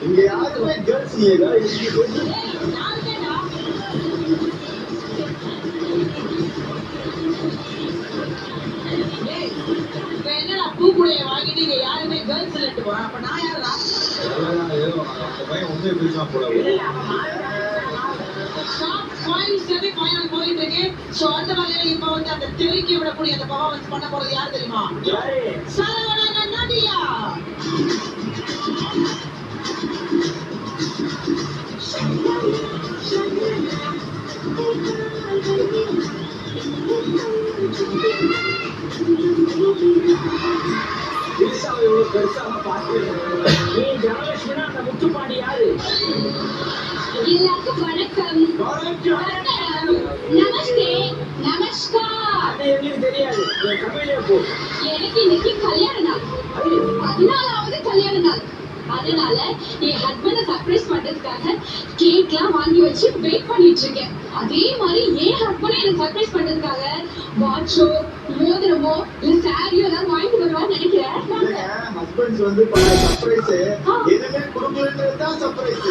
இங்க யாருமே கேர்ள்ஸ் இல்லையா? என்னடா பூக்குடைய வாங்கிட்டு இங்க யாருமே கேர்ள்ஸ் இல்லட்டு போறான். அப்ப நான் யாரா? அந்த பையன் உண்மையை பேசாம போல. செமிஃபைனல் போயிட்டு இருக்கு. சோ அந்த வகையில இப்ப வந்து அந்த தெருக்கி விடக்கூடிய அந்த பர்ஃபார்மன்ஸ் பண்ண போறது யார் தெரியுமா? சரவணன் நதியா. முத்துப்பாண்டி யாரு? எல்லாருக்கும் வணக்கம். நமஸ்தே, நமஸ்கார். அது எங்களுக்கு தெரியாது. எனக்கு இன்னைக்கு கல்யாண நாள், 14வது கல்யாண நாள். அதனால என் ஹஸ்பண்ட சர்ப்ரைஸ் பண்றதுக்காக கேக்லாம் வாங்கி வச்சு வெயிட் பண்ணிட்டு இருக்கேன். அதே மாதிரி என் ஹஸ்பண்ட் எனக்கு சர்ப்ரைஸ் பண்றதுக்காக வாட்சோ, மோதிரமோ இல்ல சாரியோ ஏதாவது வாங்கிட்டு வருவான்னு நினைக்கிறேன். ஹஸ்பண்ட்ஸ் வந்து சர்ப்ரைஸ் எதுவுமே கொடுக்கலன்றது தான் சர்ப்ரைஸ்.